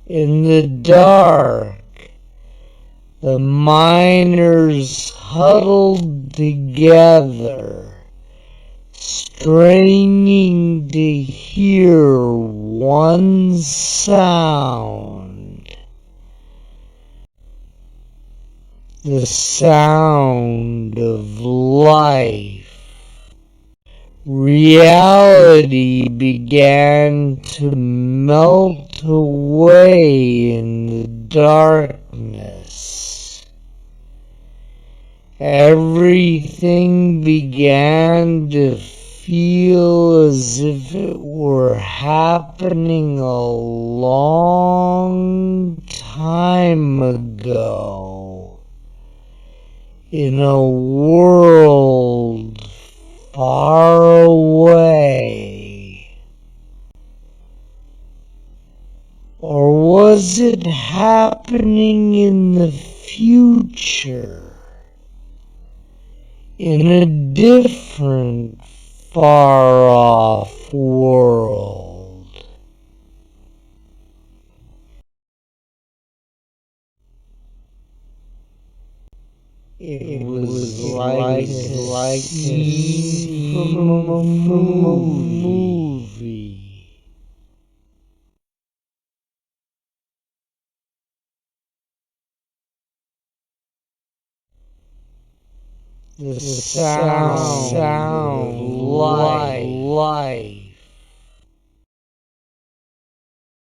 In the dark, the miners huddled together, straining to hear one sound. The sound of life. Reality began to melt away in the darkness. Everything began to feel as if it were happening a long time ago in a world far away. Or was it happening in the future? In a different, far-off world? It was like a scene from a movie. The sound of life.